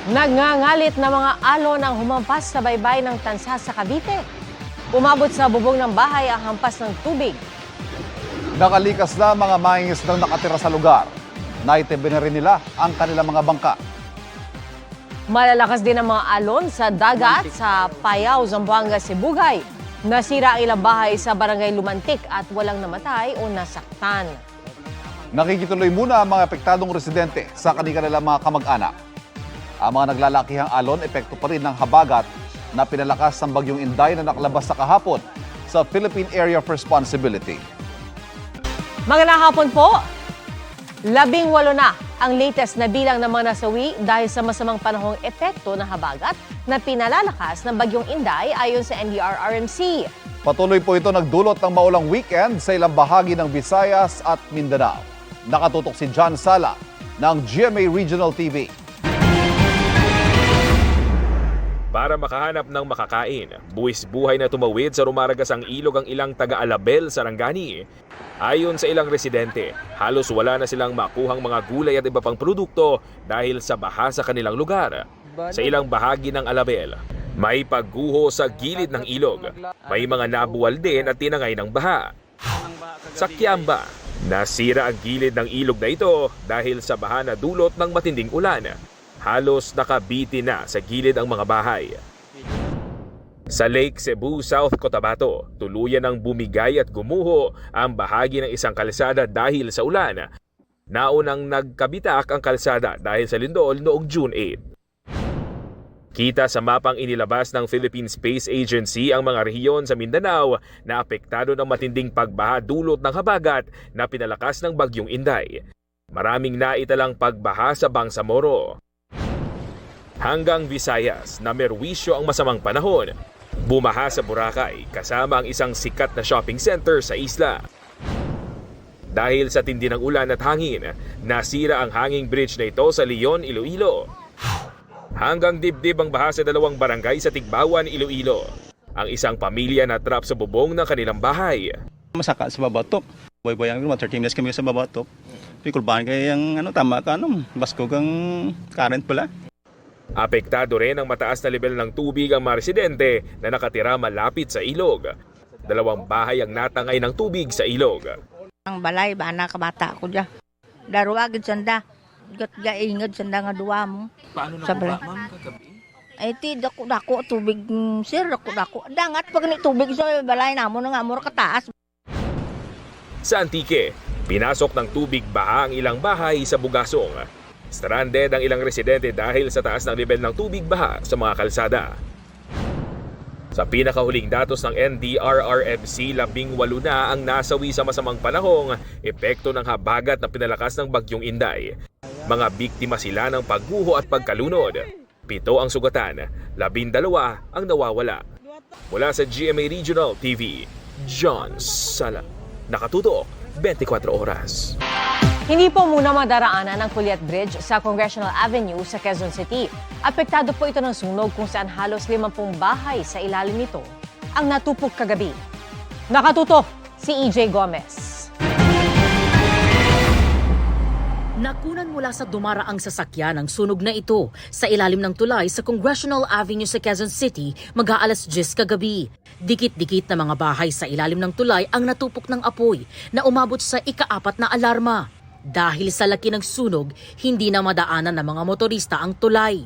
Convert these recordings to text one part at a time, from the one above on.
Nagngangalit na mga alon ang humampas sa baybay ng Tansa sa Cavite. Umabot sa bubong ng bahay ang hampas ng tubig. Nakalikas na mga mangingisdang nakatira sa lugar. Naitibin na rin nila ang kanilang mga bangka. Malalakas din ang mga alon sa dagat sa Payao, Zamboanga, Sibugay. Nasira ang ilang bahay sa barangay Lumantik at walang namatay o nasaktan. Nakikituloy muna ang mga apektadong residente sa kanilang mga kamag-anak. Ang mga naglalakihang alon, epekto pa rin ng habagat na pinalakas ng bagyong Inday na nakalabas sa kahapon sa Philippine Area of Responsibility. Magandang hapon po. 18 na ang latest na bilang ng mga nasawi dahil sa masamang panahong epekto ng habagat na pinalalakas ng bagyong Inday ayon sa NDRRMC. Patuloy po ito nagdulot ng maulang weekend sa ilang bahagi ng Visayas at Mindanao. Nakatutok si John Sala ng GMA Regional TV. Para makahanap ng makakain, buwis-buhay na tumawid sa rumaragasang ilog ang ilang taga-Alabel, Sarangani. Ayon sa ilang residente, halos wala na silang makuhang mga gulay at iba pang produkto dahil sa baha sa kanilang lugar. Sa ilang bahagi ng Alabel, may pagguho sa gilid ng ilog. May mga nabuwal din at tinangay ng baha. Sa Kiamba, nasira ang gilid ng ilog na ito dahil sa baha na dulot ng matinding ulan. Halos nakabiti na sa gilid ang mga bahay. Sa Lake Cebu, South Cotabato, tuluyan ng bumigay at gumuho ang bahagi ng isang kalsada dahil sa ulan. Naunang nagkabitak ang kalsada dahil sa lindol noong June 8. Kita sa mapang inilabas ng Philippine Space Agency ang mga rehiyon sa Mindanao na apektado ng matinding pagbaha dulot ng habagat na pinalakas ng bagyong Inday. Maraming naitalang pagbaha sa Bangsamoro. Hanggang Visayas na merwisyo ang masamang panahon. Bumaha sa Boracay kasama ang isang sikat na shopping center sa isla. Dahil sa tindi ng ulan at hangin, nasira ang hanging bridge na ito sa Leon, Iloilo. Hanggang dibdib ang baha sa dalawang barangay sa Tigbawan, Iloilo. Ang isang pamilya na trap sa bubong ng kanilang bahay. Masaka sa babatok. Boy-boy ang 30 minutes kami sa babatok. Pikulbahan kayo yung tama ka basko kang current pala. Apektado rin ang mataas na level ng tubig ang mga residente na nakatira malapit sa ilog. 2 bahay ang natangay ng tubig sa ilog. Ang balay ba anak kabata ko dya. Daruagid sanda. Gat-gaingad sanda nga duwa mo. Paano na ba, ma'am, kagabi? Ay ti dako-dako tubig sir dako-dako. Dangat pag ni tubig sa balay namo nga mo kataas. Sa Antique, pinasok ng tubig baha ang ilang bahay sa Bugasong. Stranded ang ilang residente dahil sa taas ng level ng tubig baha sa mga kalsada. Sa pinakahuling datos ng NDRRMC, 18 na ang nasawi sa masamang panahong epekto ng habagat na pinalakas ng bagyong Inday. Mga biktima sila ng pagguho at pagkalunod. 7 ang sugatan, 12 ang nawawala. Mula sa GMA Regional TV, John Sala. Nakatutok, 24 oras. Hindi po muna madaraanan ang Culiat Bridge sa Congressional Avenue sa Quezon City. Apektado po ito ng sunog kung saan halos 50 bahay sa ilalim nito ang natupok kagabi. Nakatutok si EJ Gomez. Nakunan mula sa dumaraang sasakyan ang sunog na ito sa ilalim ng tulay sa Congressional Avenue sa Quezon City mag-aalas 10 kagabi. Dikit-dikit na mga bahay sa ilalim ng tulay ang natupok ng apoy na umabot sa ika-4 na alarma. Dahil sa laki ng sunog, hindi na madaanan ng mga motorista ang tulay.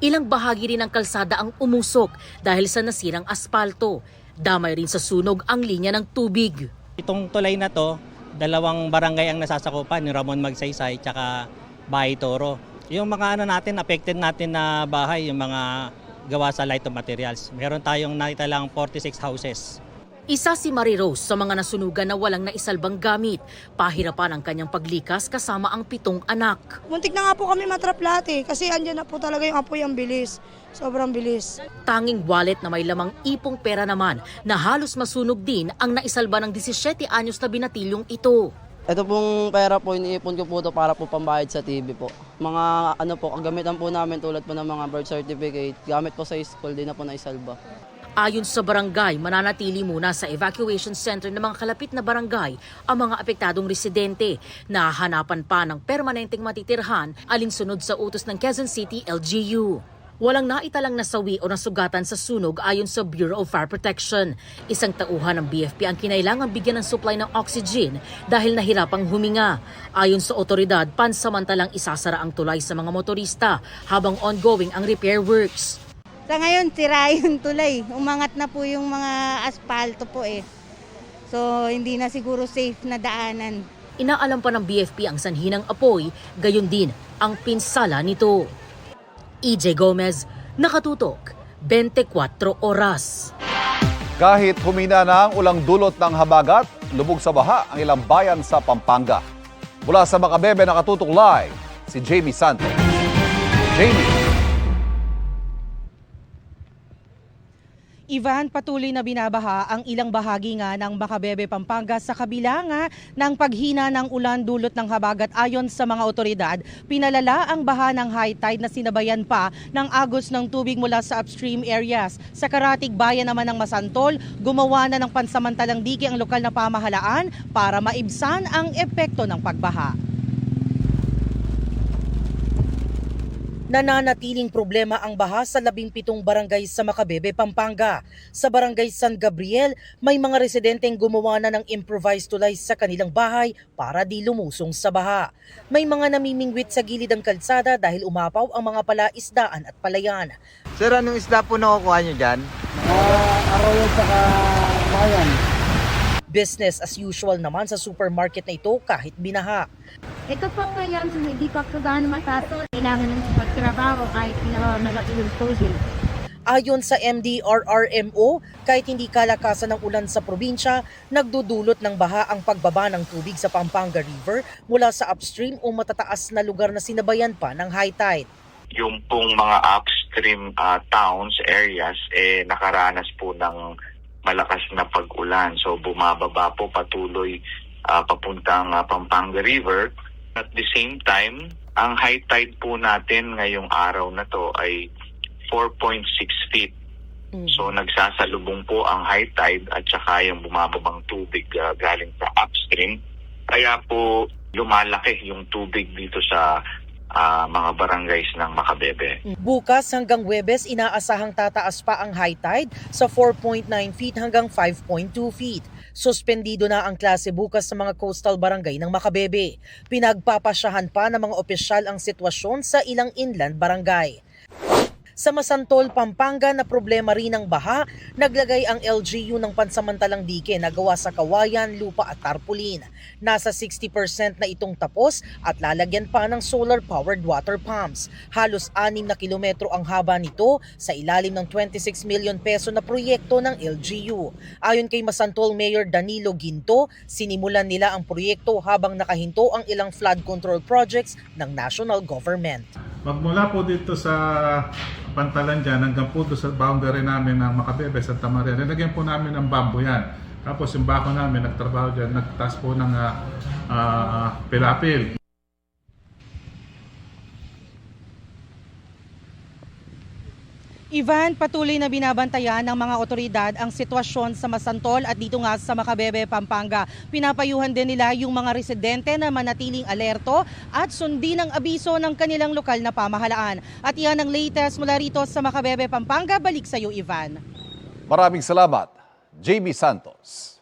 Ilang bahagi rin ng kalsada ang umusok dahil sa nasirang aspalto. Damay rin sa sunog ang linya ng tubig. Itong tulay na to, 2 barangay ang nasasakupan, yung Ramon Magsaysay at Bahay Toro. Yung mga affected natin na bahay, yung mga gawa sa light of materials. Meron tayong naitalang 46 houses. Isa si Marie Rose sa mga nasunugan na walang naisalbang gamit. Pahirapan ang kanyang paglikas kasama ang 7 anak. Muntik na nga po kami matrap lahat kasi andyan na po talaga yung apoy, ang bilis. Sobrang bilis. Tanging wallet na may lamang ipong pera naman na halos masunog din ang naisalba ng 17 anyos na binatilyong ito. Ito pong pera po, iniipon ko po ito para po pambayad sa TV po. Mga kagamitan po namin tulad po ng mga birth certificate, gamit po sa school, di na po naisalba. Ayon sa barangay, mananatili muna sa evacuation center ng mga kalapit na barangay ang mga apektadong residente na hanapan pa ng permanenteng matitirhan alinsunod sa utos ng Quezon City LGU. Walang naitalang nasawi o nasugatan sa sunog ayon sa Bureau of Fire Protection. Isang tauhan ng BFP ang kinailangang bigyan ng supply ng oxygen dahil nahirapang huminga. Ayon sa otoridad, pansamantalang isasara ang tulay sa mga motorista habang ongoing ang repair works. Sa ngayon, tira yung tulay. Umangat na po yung mga asfalto po eh. So, hindi na siguro safe na daanan. Inaalam pa ng BFP ang sanhi ng apoy, gayon din ang pinsala nito. EJ Gomez, Nakatutok, 24 Oras. Kahit humina na ang ulang dulot ng habagat, lubog sa baha ang ilang bayan sa Pampanga. Mula sa Makabebe, Nakatutok Live, si Jamie Santos. Jamie. Ivan, patuloy na binabaha ang ilang bahagi nga ng Makabebe, Pampanga sa kabila nga ng paghina ng ulan dulot ng habagat. Ayon sa mga otoridad, pinalala ang baha ng high tide na sinabayan pa ng agos ng tubig mula sa upstream areas. Sa karatig bayan naman ng Masantol, gumawa na ng pansamantalang dike ang lokal na pamahalaan para maibsan ang epekto ng pagbaha. Nananatiling problema ang baha sa 17 barangay sa Makabebe, Pampanga. Sa barangay San Gabriel, may mga residenteng gumawa na ng improvised tulay sa kanilang bahay para di lumusong sa baha. May mga namimingwit sa gilid ng kalsada dahil umapaw ang mga palaisdaan at palayan. Sir, anong isda po nakukuha nyo dyan? Arroyo sa bayan. Business as usual naman sa supermarket na ito kahit binaha. Ito po ngayon, hindi pa po gaano matato. Kailangan ng pagtrabaho kahit malaki yung posing. Ayon sa MDRRMO, kahit hindi kalakasan ng ulan sa probinsya, nagdudulot ng baha ang pagbaba ng tubig sa Pampanga River mula sa upstream o matataas na lugar na sinabayan pa ng high tide. Yung pong mga upstream towns, areas, nakaranas po ng malakas na pag-ulan. So bumababa po patuloy papuntang Pampanga River. At the same time, ang high tide po natin ngayong araw na to ay 4.6 feet. So nagsasalubong po ang high tide at saka yung bumababang tubig galing sa upstream. Kaya po lumalaki yung tubig dito sa mga barangays ng Makabebe. Bukas hanggang Huwebes, inaasahang tataas pa ang high tide sa 4.9 feet hanggang 5.2 feet. Suspendido na ang klase bukas sa mga coastal barangay ng Makabebe. Pinagpapasyahan pa ng mga opisyal ang sitwasyon sa ilang inland barangay. Sa Masantol, Pampanga na problema rin ng baha, naglagay ang LGU ng pansamantalang dike na gawa sa kawayan, lupa at tarpaulin. Nasa 60% na itong tapos at lalagyan pa ng solar-powered water pumps. Halos 6 na kilometro ang haba nito sa ilalim ng 26 million peso na proyekto ng LGU. Ayon kay Masantol Mayor Danilo Ginto, sinimulan nila ang proyekto habang nakahinto ang ilang flood control projects ng national government. Magmula po dito sa pantalan dyan hanggang po sa boundary namin ng Makabebe, Santa Maria, nilagyan po namin ng bamboo yan. Tapos yung bako namin, nagtrabaho dyan, nagtaas po ng pilapil. Ivan, patuloy na binabantayan ng mga otoridad ang sitwasyon sa Masantol at dito nga sa Makabebe, Pampanga. Pinapayuhan din nila yung mga residente na manatiling alerto at sundin ang abiso ng kanilang lokal na pamahalaan. At yan ang latest mula rito sa Makabebe, Pampanga. Balik sa iyo, Ivan. Maraming salamat, JB Santos.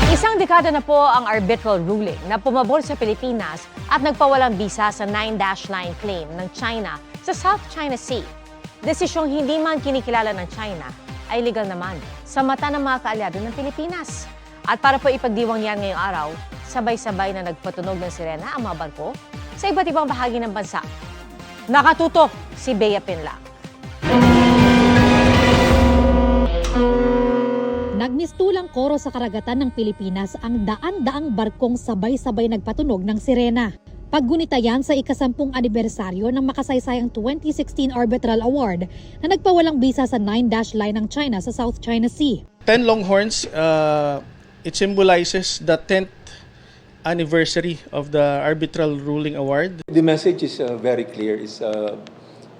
Isang dekada na po ang arbitral ruling na pumabor sa Pilipinas at nagpawalang bisa sa 9-9 claim ng China sa South China Sea. Desisyong hindi man kinikilala ng China ay legal naman sa mata ng mga kaalyado ng Pilipinas. At para po ipagdiwang yan ngayong araw, sabay-sabay na nagpatunog ng sirena ang mga barko sa iba't ibang bahagi ng bansa. Nakatutok si Bea Pinla. Nagmistulang koro sa karagatan ng Pilipinas ang daan-daang barkong sabay-sabay nagpatunog ng sirena. Paggunita yan sa ika-10 anibersaryo ng makasaysayang 2016 Arbitral Award na nagpawalang bisa sa 9 line ng China sa South China Sea. 10 Longhorns, it symbolizes the 10th anniversary of the Arbitral Ruling Award. The message is very clear, is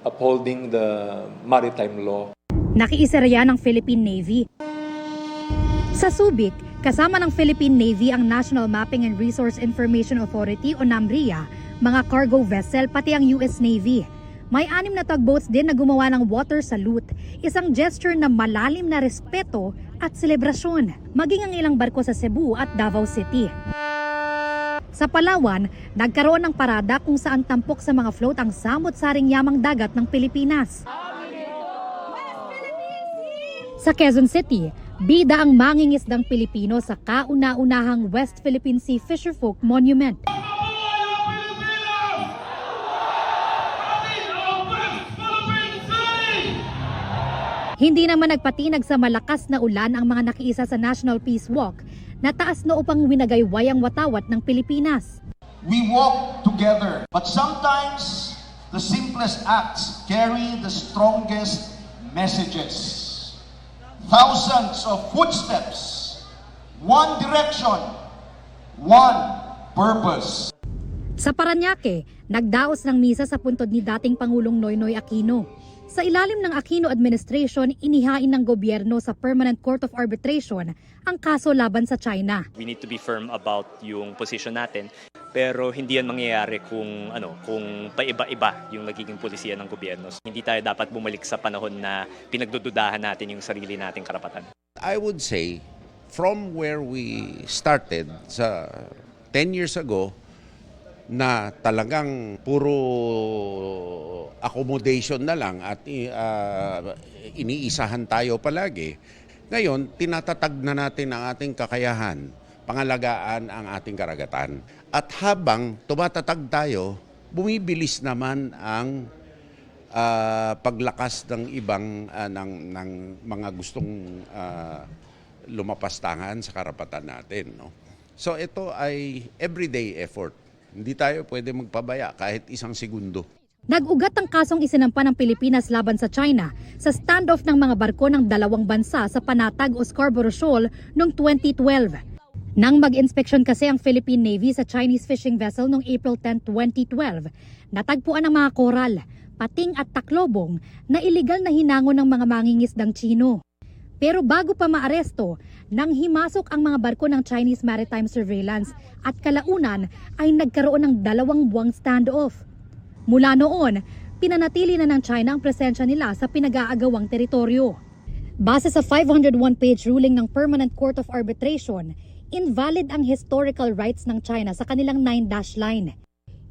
upholding the maritime law. Nakiisa riyan ng Philippine Navy. Sa Subic, kasama ng Philippine Navy ang National Mapping and Resource Information Authority o NAMRIA, mga cargo vessel pati ang US Navy. May 6 na tugboats din na gumawa ng water salute, isang gesture na malalim na respeto at selebrasyon, maging ang ilang barko sa Cebu at Davao City. Sa Palawan, nagkaroon ng parada kung saan tampok sa mga float ang samot-saring yamang dagat ng Pilipinas. Sa Quezon City, bida ang mangingisdang Pilipino sa kauna-unahang West Philippine Sea Fisherfolk Monument. Hindi naman nagpatinag sa malakas na ulan ang mga nakiisa sa National Peace Walk na taas na upang winagayway ang watawat ng Pilipinas. We walk together, but sometimes the simplest acts carry the strongest messages. Thousands of footsteps, one direction, one purpose. Sa Parañaque, nagdaos ng misa sa puntod ni dating Pangulong Noynoy Aquino. Sa ilalim ng Aquino administration, inihain ng gobyerno sa Permanent Court of Arbitration ang kaso laban sa China. We need to be firm about yung position natin, pero hindi yan mangyayari kung paiba-iba yung nagiging polisiya ng gobyerno. Hindi tayo dapat bumalik sa panahon na pinagdududahan natin yung sarili nating karapatan. I would say from where we started sa 10 years ago na talagang puro accommodation na lang at iniisahan tayo palagi. Ngayon, tinatatag na natin ang ating kakayahan, pangalagaan ang ating karagatan. At habang tumatatag tayo, bumibilis naman ang paglakas ng ibang ng mga gustong lumapastangan sa karapatan natin. No? So ito ay everyday effort. Hindi tayo pwede magpabaya kahit isang segundo. Nag-ugat ang kasong isinampa ng Pilipinas laban sa China sa standoff ng mga barko ng dalawang bansa sa Panatag o Scarborough Shoal noong 2012. Nang mag-inspeksyon kasi ang Philippine Navy sa Chinese fishing vessel noong April 10, 2012, natagpuan ang mga koral, pating at taklobong na iligal na hinango ng mga mangingisdang Chino. Pero bago pa maaresto, nang himasok ang mga barko ng Chinese Maritime Surveillance at kalaunan ay nagkaroon ng 2 buwang standoff. Mula noon, pinanatili na ng China ang presensya nila sa pinag-aagawang teritoryo. Base sa 501-page ruling ng Permanent Court of Arbitration, invalid ang historical rights ng China sa kanilang 9-dash line.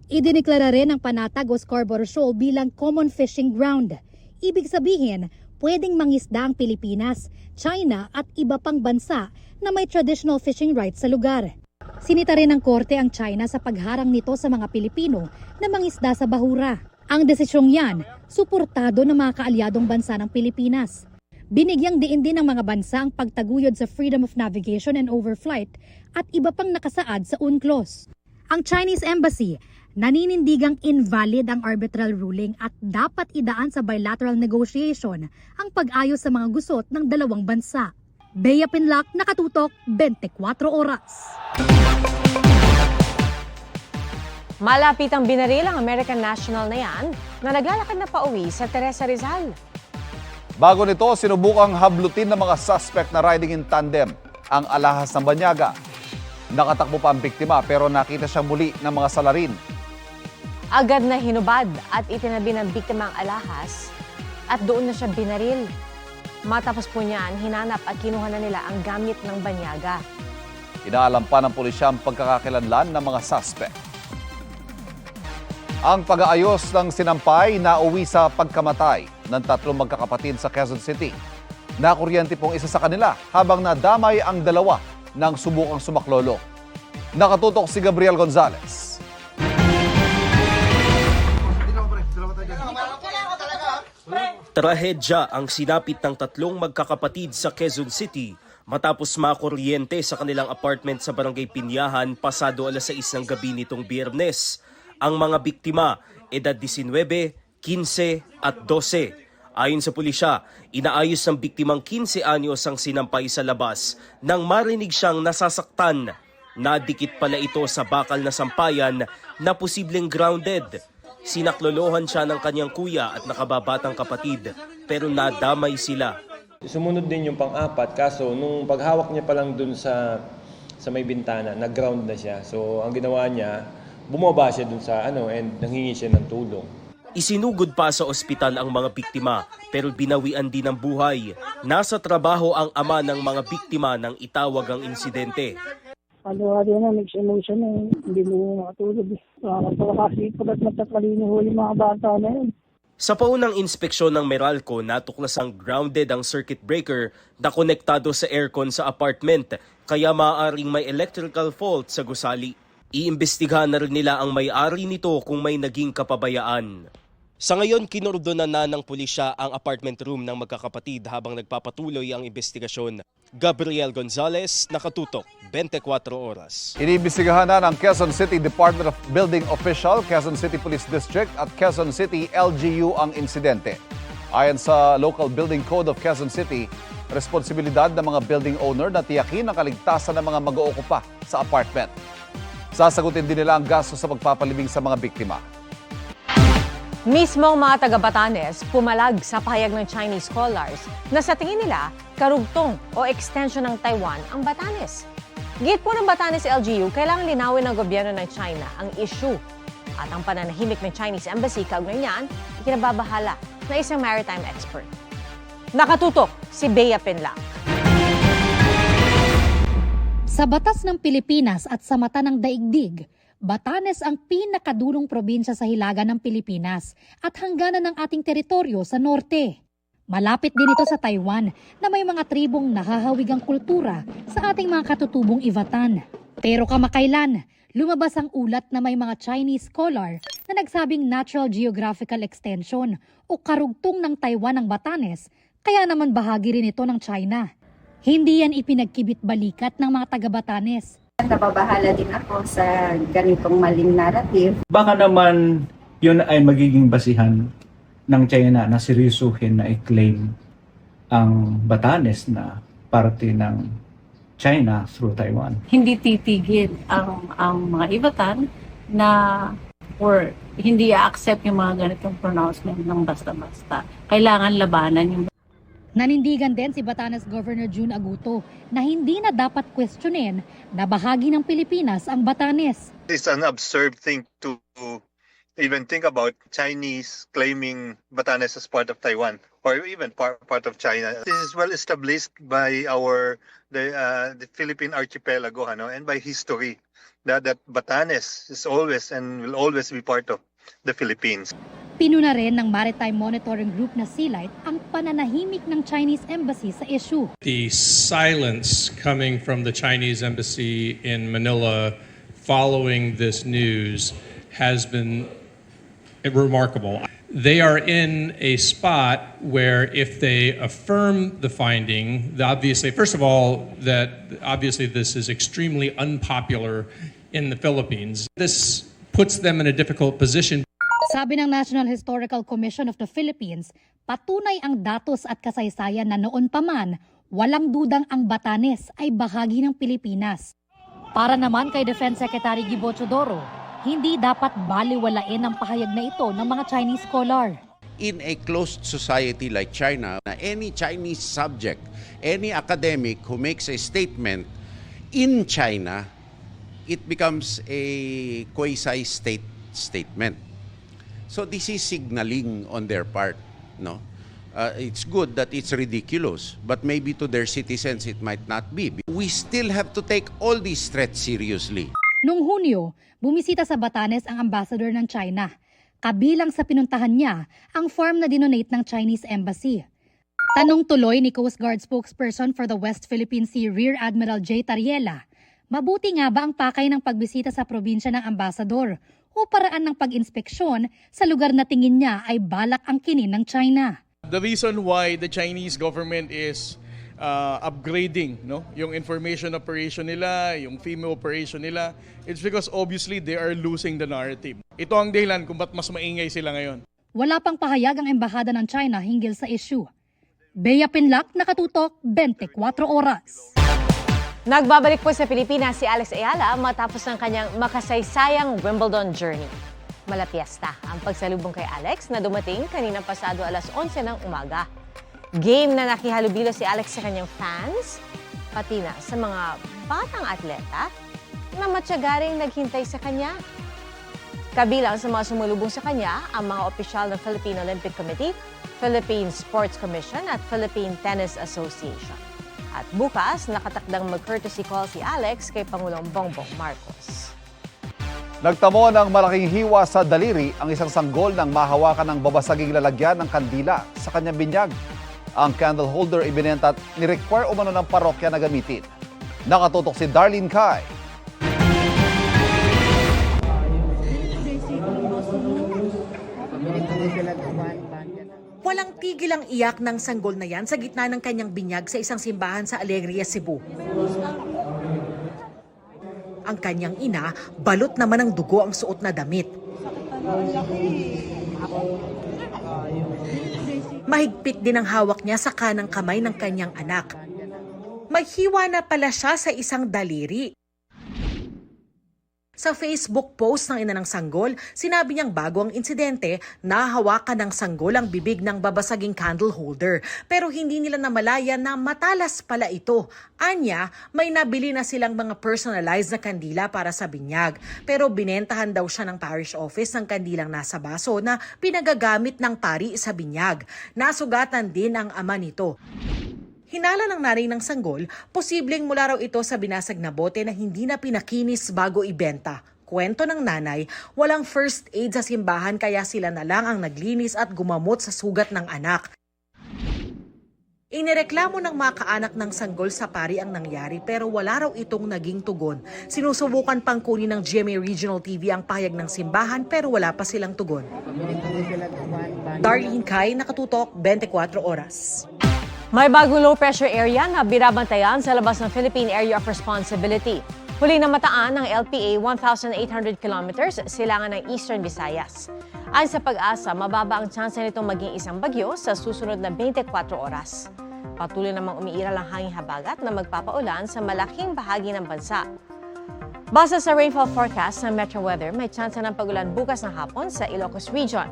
Idineklara rin ang Panatag o Scarborough Shoal bilang common fishing ground. Ibig sabihin, pwedeng mangisda ang Pilipinas, China at iba pang bansa na may traditional fishing rights sa lugar. Sinita rin ng korte ang China sa pagharang nito sa mga Pilipino na mangisda sa bahura. Ang desisyong yan, suportado ng mga kaalyadong bansa ng Pilipinas. Binigyang diin din ng mga bansa ang pagtaguyod sa freedom of navigation and overflight at iba pang nakasaad sa UNCLOS. Ang Chinese Embassy, naninindigang invalid ang arbitral ruling at dapat idaan sa bilateral negotiation ang pag-ayos sa mga gusot ng dalawang bansa. Bea Pinlac, Nakatutok, 24 Oras. Malapit ang binaril ang American national na yan na naglalakad na pauwi sa Teresa Rizal. Bago nito, sinubukang hablutin ng mga suspect na riding in tandem ang alahas ng banyaga. Nakatakbo pa ang biktima pero nakita siya muli ng mga salarin. Agad na hinubad at itinabi ng biktima ang alahas at doon na siya binaril. Matapos po niyan, hinanap at kinuha na nila ang gamit ng banyaga. Inaalam pa ng pulisya ang pagkakakilanlan ng mga suspect. Ang pag-aayos ng sinampay na uwi sa pagkamatay ng 3 magkakapatid sa Quezon City. Nakuryente pong isa sa kanila habang nadamay ang 2 ng subukang sumaklolo. Nakatutok si Gabriel Gonzalez. Trahedya ang sinapit ng 3 magkakapatid sa Quezon City matapos makuryente sa kanilang apartment sa Barangay Pinyahan pasado alas 6 ng gabi nitong Biyernes. Ang mga biktima, edad 19, 15 at 12. Ayon sa pulisya, inaayos ng biktimang 15 anyos ang sinampay sa labas nang marinig siyang nasasaktan. Nadikit pala ito sa bakal na sampayan na posibleng grounded. Sinaklolohan siya ng kanyang kuya at nakababatang kapatid. pero nadamay sila. Sumunod din yung pang-apat, kaso nung paghawak niya pa lang dun sa may bintana, nag-ground na siya. So ang ginawa niya, bumaba siya dun sa and nanghingi siya ng tulong. Isinugod pa sa ospital ang mga biktima pero binawian din ng buhay. Nasa trabaho ang ama ng mga biktima nang itawag ang insidente. Halo-halo na, mixed emotion na hindi mo makatulog. Nakakasipag at matatalino yung mga bata na yun. Sa paunang inspeksyon ng Meralco, natuklasang grounded ang circuit breaker na konektado sa aircon sa apartment, kaya maaaring may electrical fault sa gusali. Iimbestigahan na rin nila ang may-ari nito kung may naging kapabayaan. Sa ngayon, kinordonan na ng pulisya ang apartment room ng magkakapatid habang nagpapatuloy ang investigasyon. Gabriel Gonzalez, Nakatutok, 24 Oras. Iniimbestigahan na ng Quezon City Department of Building Official, Quezon City Police District at Quezon City LGU ang insidente. Ayon sa Local Building Code of Quezon City, responsibilidad ng mga building owner na tiyakin ang kaligtasan ng mga mag-ookupa sa apartment. Sasagutin din nila ang gasto sa pagpapalibing sa mga biktima. Mismong mga taga-Batanes pumalag sa pahayag ng Chinese scholars na sa tingin nila karugtong o extension ng Taiwan ang Batanes. Git po ng Batanes LGU, kailangan linawin ng gobyerno ng China ang issue at ang pananahimik ng Chinese Embassy kaugnay niyan, ikinababahala na isang maritime expert. Nakatutok si Bea Pinlac. Sa batas ng Pilipinas at sa mata ng daigdig, Batanes ang pinakadulong probinsya sa hilaga ng Pilipinas at hangganan ng ating teritoryo sa norte. Malapit din ito sa Taiwan na may mga tribong nahahawigang kultura sa ating mga katutubong Ivatan. Pero kamakailan, lumabas ang ulat na may mga Chinese scholar na nagsabing natural geographical extension o karugtong ng Taiwan ng Batanes, kaya naman bahagi rin ito ng China. Hindi yan ipinagkibit-balikat ng mga taga-Batanes. Nababahala din ako sa ganitong maling narrative. Baka naman yun ay magiging basihan ng China na seryosuhin na i-claim ang Batanes na parte ng China through Taiwan. Hindi titigil ang mga Ivatan na or hindi i-accept yung mga ganitong pronouncement ng basta-basta. Kailangan labanan yung. Nanindigan din si Batanes Governor June Aguto na hindi na dapat questionin na bahagi ng Pilipinas ang Batanes. It's an absurd thing to even think about Chinese claiming Batanes as part of Taiwan or even part of China. This is well established by the Philippine archipelago and by history that Batanes is always and will always be part of the Philippines. Pinuna rin ng Maritime Monitoring Group na SeaLight ang pananahimik ng Chinese Embassy sa issue. The silence coming from the Chinese Embassy in Manila following this news has been remarkable. They are in a spot where if they affirm the finding, obviously, first of all, that obviously this is extremely unpopular in the Philippines. This puts them in a difficult position. Sabi ng National Historical Commission of the Philippines, patunay ang datos at kasaysayan na noon pa man, walang dudang ang Batanes ay bahagi ng Pilipinas. Para naman kay Defense Secretary Gibo Chodoro, hindi dapat baliwalain ang pahayag na ito ng mga Chinese scholar. In a closed society like China, any Chinese subject, any academic who makes a statement in China, it becomes a quasi-state statement. So this is signaling on their part, no? It's good that it's ridiculous, but maybe to their citizens it might not be. We still have to take all these threats seriously. Noong Hunyo, bumisita sa Batanes ang ambassador ng China. Kabilang sa pinuntahan niya ang farm na dinonate ng Chinese Embassy. Tanong tuloy ni Coast Guard spokesperson for the West Philippine Sea Rear Admiral J. Tariela, mabuti nga ba ang pakay ng pagbisita sa probinsya ng ambassador o paraan ng pag-inspeksyon sa lugar na tingin niya ay balak angkinin ng China? The reason why the Chinese government is upgrading yung information operation nila, yung female operation nila, it's because obviously they are losing the narrative. Ito ang dahilan kung ba't mas maingay sila ngayon. Wala pang pahayag ang embahada ng China hinggil sa issue. Bea Pinlac, Nakatutok, 24 Oras. Nagbabalik po sa Pilipinas si Alex Ayala matapos ng kanyang makasaysayang Wimbledon journey. Malapiesta ang pagsalubong kay Alex na dumating kanina pasado alas 11 ng umaga. Game na nakihalubilo si Alex sa kanyang fans, pati na sa mga batang atleta na matyagaring naghintay sa kanya. Kabilang sa mga sumulubong sa kanya ang mga opisyal ng Philippine Olympic Committee, Philippine Sports Commission at Philippine Tennis Association. At bukas, nakatakdang mag-courtesy call si Alex kay Pangulong Bongbong Marcos. Nagtamo ng malaking hiwa sa daliri ang isang sanggol nang mahawakan ng babasaging lalagyan ng kandila sa kanyang binyag. Ang candle holder ibinenta at ni-require umano ng parokya na gamitin. Nakatutok si Darlene Kai. Walang tigil ang iyak ng sanggol na yan sa gitna ng kanyang binyag sa isang simbahan sa Alegria, Cebu. Ang kanyang ina, balot naman ng dugo ang suot na damit. Mahigpit din ang hawak niya sa kanang kamay ng kanyang anak. May hiwa na pala siya sa isang daliri. Sa Facebook post ng ina ng sanggol, sinabi niyang bago ang insidente, nahawakan ng sanggol ang bibig ng babasaging candle holder. Pero hindi nila namalaya na matalas pala ito. Anya, may nabili na silang mga personalized na kandila para sa binyag. Pero binentahan daw siya ng parish office ng kandilang nasa baso na pinagagamit ng pari sa binyag. Nasugatan din ang ama nito. Hinala ng nanay ng sanggol, posibleng mula raw ito sa binasag na bote na hindi na pinakinis bago ibenta. Kwento ng nanay, walang first aid sa simbahan kaya sila na lang ang naglinis at gumamot sa sugat ng anak. Inireklamo ng mga kaanak ng sanggol sa pari ang nangyari pero wala raw itong naging tugon. Sinusubukan pang kunin ng GMA Regional TV ang pahayag ng simbahan pero wala pa silang tugon. Darlene Kai, Nakatutok, 24 Oras. May bagong low-pressure area na binabantayan sa labas ng Philippine Area of Responsibility. Huling namataan ng LPA 1,800 kilometers silangan ng Eastern Visayas. Ayon sa Pag-asa, mababa ang tsansa nitong maging isang bagyo sa susunod na 24 oras. Patuloy namang umiiral ang hanging habagat na magpapaulan sa malaking bahagi ng bansa. Base sa rainfall forecast ng Metro Weather, may tsansa ng pag-ulan bukas ng hapon sa Ilocos Region,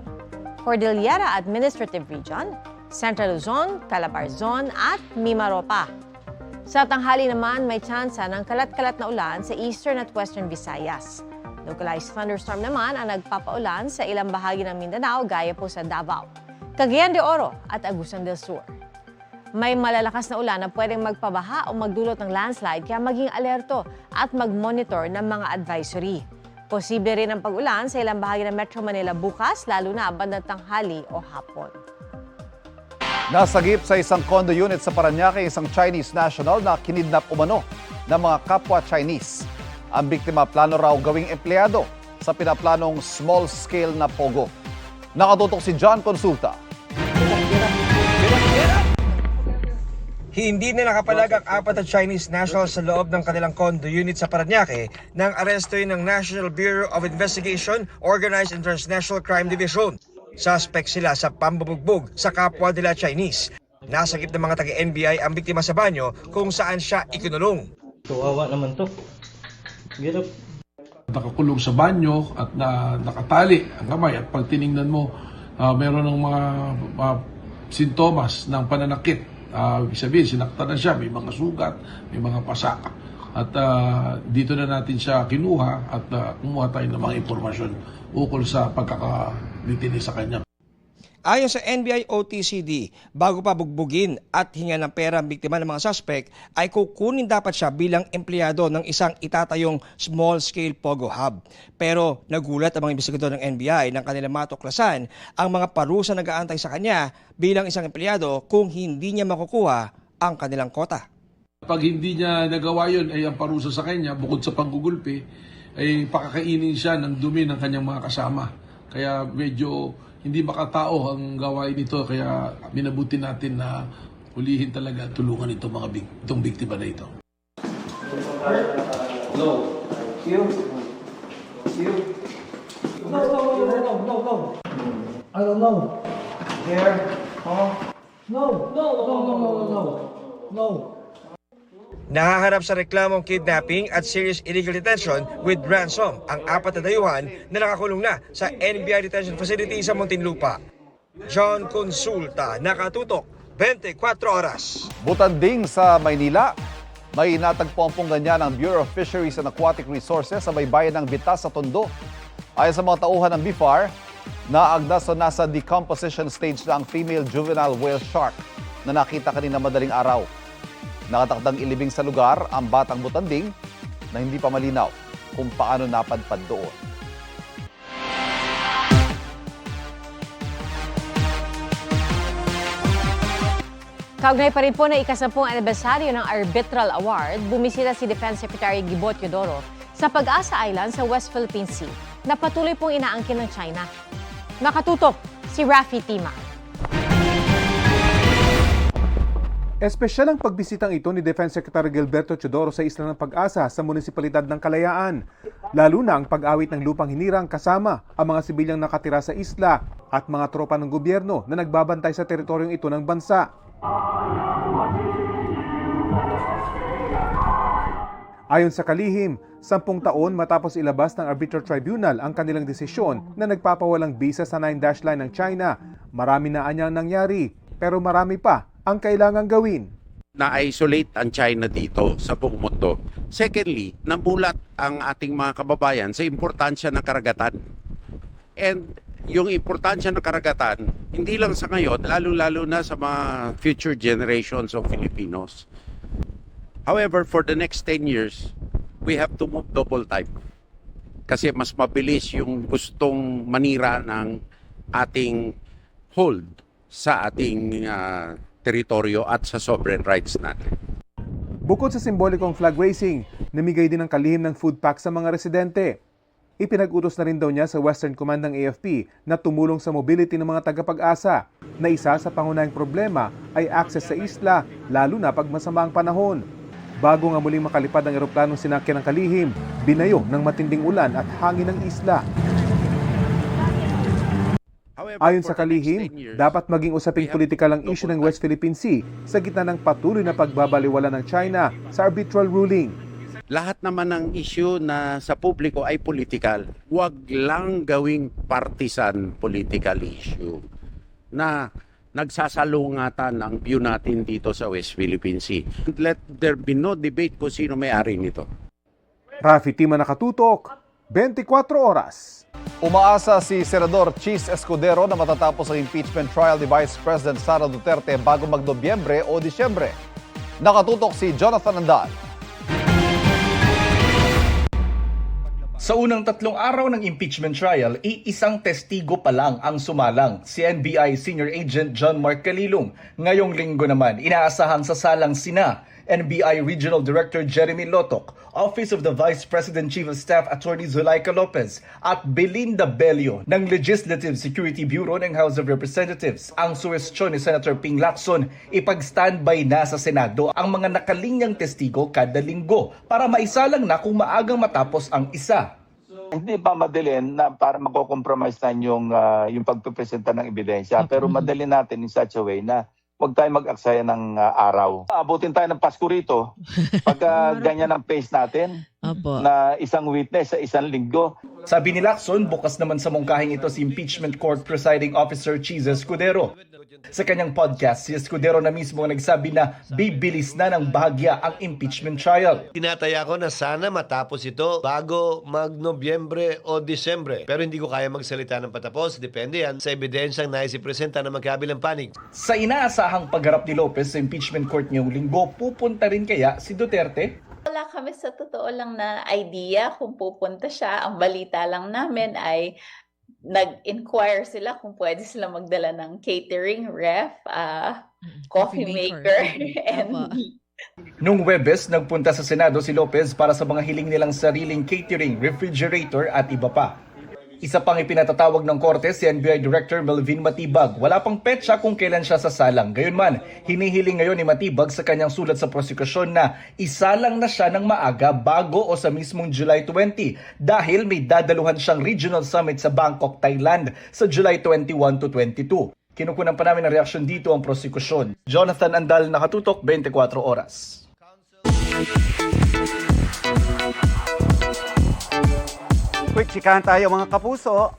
Cordillera Administrative Region, Central Luzon, Calabarzon at Mimaropa. Sa tanghali naman, may tsansa ng kalat-kalat na ulan sa Eastern at Western Visayas. Localized thunderstorm naman ang nagpapaulan sa ilang bahagi ng Mindanao gaya po sa Davao, Cagayan de Oro at Agusan del Sur. May malalakas na ulan na pwedeng magpabaha o magdulot ng landslide kaya maging alerto at mag-monitor ng mga advisory. Posible rin ang pag-ulan sa ilang bahagi ng Metro Manila bukas, lalo na bandang tanghali o hapon. Nasagip sa isang condo unit sa Parañaque isang Chinese national na kinidnap umano ng mga kapwa Chinese. Ang biktima plano raw gawing empleyado sa pinaplanong small-scale na pogo. Nakatutok si John Consulta. Hindi na nakapalag ang 4 na Chinese nationals sa loob ng kanilang condo unit sa Parañaque nang arestuhin ng National Bureau of Investigation Organized and Transnational Crime Division. Suspect sila sa pambubugbog sa kapwa nila Chinese. Nasagip ng mga taga-NBI ang biktima sa banyo kung saan siya ikinulong. Kawawa naman to. Hirap. Nakakulong sa banyo at nakatali ang kamay at pag tiningnan mo, meron ng mga sintomas ng pananakit. Ibig sabihin, sinaktan na siya, may mga sugat, may mga pasak. At dito na natin siya kinuha at kumuha tayo ng mga impormasyon ukol sa pagkakalitini sa kanya. Ayon sa NBI OTCD, bago pa bugbugin at hinga ng pera ang biktima ng mga suspect, ay kukunin dapat siya bilang empleyado ng isang itatayong small-scale pogo hub. Pero nagulat ang mga investigador ng NBI nang kanilang matuklasan ang mga parusa na nag-aantay sa kanya bilang isang empleyado kung hindi niya makukuha ang kanilang kota. Pag hindi niya nagawa yun, ay ang parusa sa kanya, bukod sa panggugulpi, ay pakakainin siya ng dumi ng kanyang mga kasama. Kaya medyo hindi makatao ang gawain nito, kaya minabuti natin na hulihin talaga at tulungan itong biktima na ito. No. You. No. I don't know. Here. Huh? No. Nahaharap sa reklamong kidnapping at serious illegal detention with ransom ang 4 na dayuhan na nakakulong na sa NBI Detention Facility sa Muntinlupa. John Consulta, Nakatutok, 24 Oras. Butanding sa Maynila, may natagpo ang pungganyan ng Bureau of Fisheries and Aquatic Resources sa baybayin ng Bitas sa Tondo. Ayon sa mga tauhan ng BIFAR, naagdas o nasa decomposition stage na ang female juvenile whale shark na nakita kanina madaling araw. Nakatakdang ilibing sa lugar ang batang butanding na hindi pa malinaw kung paano napadpad doon. Kaugnay pa rin po na ika-10 anibersaryo ng Arbitral Award, bumisita si Defense Secretary Gibot Teodoro sa Pag-asa Island sa West Philippine Sea na patuloy pong inaangkin ng China. Nakatutok si Rafi Tima. Espesyal ang pagbisitang ito ni Defense Secretary Gilberto Teodoro sa Isla ng Pag-asa sa Munisipalidad ng Kalayaan. Lalo na ang pag-awit ng lupang hinirang kasama ang mga sibilyang nakatira sa isla at mga tropa ng gobyerno na nagbabantay sa teritoryong ito ng bansa. Ayon sa kalihim, 10 taon matapos ilabas ng Arbitral Tribunal ang kanilang desisyon na nagpapawalang bisa sa 9-dash line ng China, marami na anyang nangyari, pero marami pa ang kailangang gawin. Na-isolate ang China dito sa buong mundo. Secondly, namulat ang ating mga kababayan sa importansya ng karagatan. And yung importansya ng karagatan, hindi lang sa ngayon, lalo-lalo na sa mga future generations of Filipinos. However, for the next 10 years, we have to move double time. Kasi mas mabilis yung gustong manira ng ating hold sa ating teritoryo at sa sovereign rights natin. Bukod sa simbolikong flag raising, namigay din ang kalihim ng food pack sa mga residente. Ipinag-utos na rin daw niya sa Western Command ng AFP na tumulong sa mobility ng mga taga-Pag-asa na isa sa pangunahing problema ay access sa isla, lalo na pag masama ang panahon. Bago nga muling makalipad ang eroplanong sinakyan ng kalihim, binayo ng matinding ulan at hangin ng isla. Ayon sa kalihim, dapat maging usaping politikal ang issue ng West Philippine Sea sa gitna ng patuloy na pagbabaliwala ng China sa arbitral ruling. Lahat naman ng issue na sa publiko ay political. Huwag lang gawing partisan political issue na nagsasalungatan ang view natin dito sa West Philippine Sea. Let there be no debate kung sino may-ari nito. Rafi Tima, Nakatutok, 24 Oras. Umaasa si Senador Chis Escudero na matatapos ang impeachment trial ni Vice President Sara Duterte bago mag-Nobyembre o Disyembre. Nakatutok si Jonathan Andal. Sa unang 3 araw ng impeachment trial, iisang testigo pa lang ang sumalang, si NBI Senior Agent John Mark Calilong. Ngayong linggo naman, inaasahang sasalang sina NBI Regional Director Jeremy Lotoc, Office of the Vice President Chief of Staff Attorney Zulaika Lopez at Belinda Bello ng Legislative Security Bureau ng House of Representatives. Ang suwestyon ni Senator Ping Lacson, ipag-standby na sa Senado ang mga nakalinyang testigo kada linggo para maisalang na kung maagang matapos ang isa. Hindi pa madalin na para mako-compromise na yung pagpipresenta ng ebidensya, pero madalin natin in such a way na huwag tayo mag-aksaya ng araw. Abutin tayo ng Pasko rito pag ganyan ang pace natin na isang witness sa isang linggo. Sabi ni Lacson, bukas naman sa mungkahing ito si Impeachment Court Presiding Officer Chis Escudero. Sa kanyang podcast, si Escudero na mismo nagsabi na bibilis na ng bahagya ang impeachment trial. Tinataya ko na sana matapos ito bago mag-Nobyembre o Disyembre. Pero hindi ko kaya magsalita ng patapos. Depende yan sa ebidensyang naisipresenta ng magkabilang panig. Sa inaasahang pagharap ni Lopez sa impeachment court ngayong linggo, pupunta rin kaya si Duterte? Wala kami sa totoo lang na idea kung pupunta siya. Ang balita lang namin ay nag-inquire sila kung pwede sila magdala ng catering, ref, coffee maker, and... Nung Webes, nagpunta sa Senado si Lopez para sa mga hiling nilang sariling catering, refrigerator at iba pa. Isa pang ipinatatawag ng korte si NBI Director Melvin Matibag. Wala pang petsa kung kailan siya sasalang. Gayunman, hinihiling ngayon ni Matibag sa kanyang sulat sa prosekusyon na isalang na siya ng maaga bago o sa mismong July 20 dahil may dadaluhan siyang regional summit sa Bangkok, Thailand sa July 21 to 22. Kinukunan pa namin ang reaksyon dito ang prosekusyon. Jonathan Andal, Nakatutok, 24 Oras. Quick chikahan tayo mga kapuso.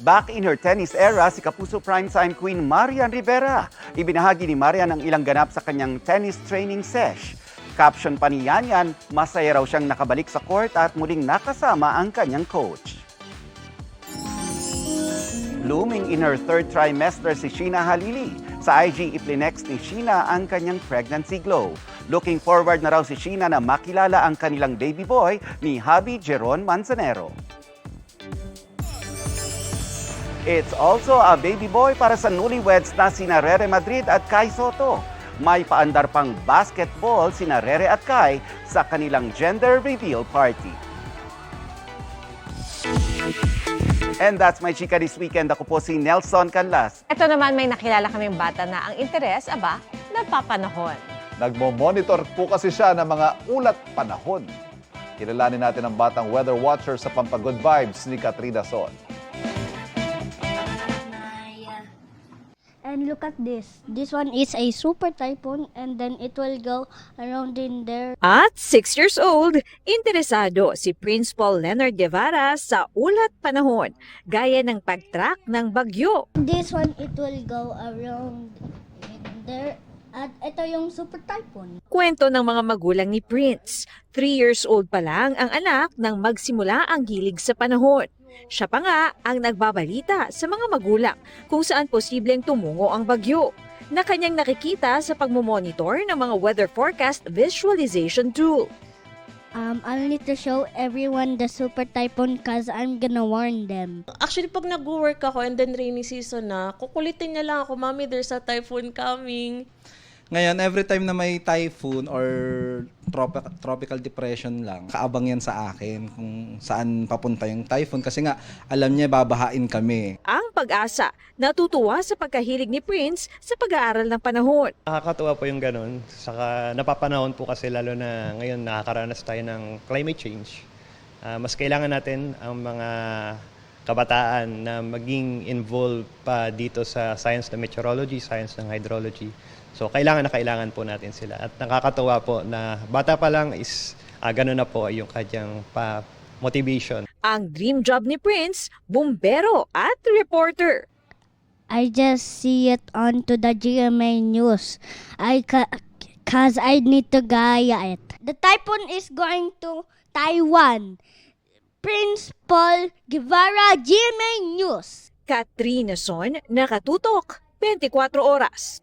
Back in her tennis era, si Kapuso primetime queen Marian Rivera. Ibinahagi ni Marian ang ilang ganap sa kanyang tennis training sesh. Caption pa ni Yan, masaya raw siyang nakabalik sa court at muling nakasama ang kanyang coach. Blooming in her third trimester si Sheena Halili. Sa IG, iplinex ni Sheena ang kanyang pregnancy glow. Looking forward na raw si Sheena na makilala ang kanilang baby boy ni Javi Jeron Manzanero. It's also a baby boy para sa newlyweds na sina Rere Madrid at Kai Soto. May paandar pang basketball sina Rere at Kai sa kanilang gender reveal party. And that's my chika this weekend. Ako po si Nelson Canlas. Ito naman may nakilala kaming bata na ang interes, napapanahon. Nagmo-monitor po kasi siya ng mga ulat panahon. Kilalanin natin ang batang weather watcher sa Pampagood Vibes ni Katrina Son. And look at this. This one is a super typhoon and then it will go around in there. At 6 years old, interesado si Principal Leonard Guevara sa ulat panahon, gaya ng pag-track ng bagyo. This one, it will go around in there. At ito yung super typhoon. Kwento ng mga magulang ni Prince. 3 years old pa lang ang anak nang magsimula ang hilig sa panahon. Siya pa nga ang nagbabalita sa mga magulang kung saan posibleng tumungo ang bagyo na kanyang nakikita sa pagmomonitor ng mga weather forecast visualization tool. I'll need to show everyone the super typhoon because I'm gonna warn them. Actually, pag nag-work ako and then rainy season na, kukulitin niya lang ako, Mommy, there's a typhoon coming. Ngayon, every time na may typhoon or tropical depression lang, kaabang yan sa akin kung saan papunta yung typhoon kasi nga alam niya babahain kami. Ang Pag-asa natutuwa sa pagkahilig ni Prince sa pag-aaral ng panahon. Nakakatuwa po yung ganun. Saka napapanahon po kasi lalo na ngayon nakakaranas tayo ng climate change. Mas kailangan natin ang mga kabataan na maging involved pa dito sa science ng meteorology, science ng hydrology. So kailangan na kailangan po natin sila. At nakakatuwa po na bata pa lang is gano'n na po yung kanyang motivation. Ang dream job ni Prince, bumbero at reporter. I just see it onto the GMA News. Cause I need to gaya it. The typhoon is going to Taiwan. Principal Guevara, GMA News. Katrina Son, nakatutok, 24 oras.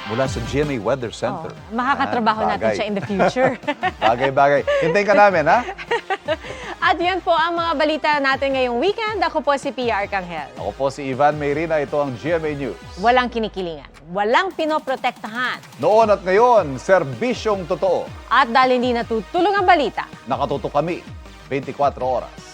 Mula sa GMA Weather Center. Makakatrabaho natin siya in the future. Bagay-bagay. Hintayin ka namin, ha? At yan po ang mga balita natin ngayong weekend. Ako po si Pia Arcangel. Ako po si Ivan Mayrina. Ito ang GMA News. Walang kinikilingan. Walang pinoprotektahan. Noon at ngayon, serbisyong totoo. At dahil hindi natutulong ang balita, Nakatutok kami 24 oras.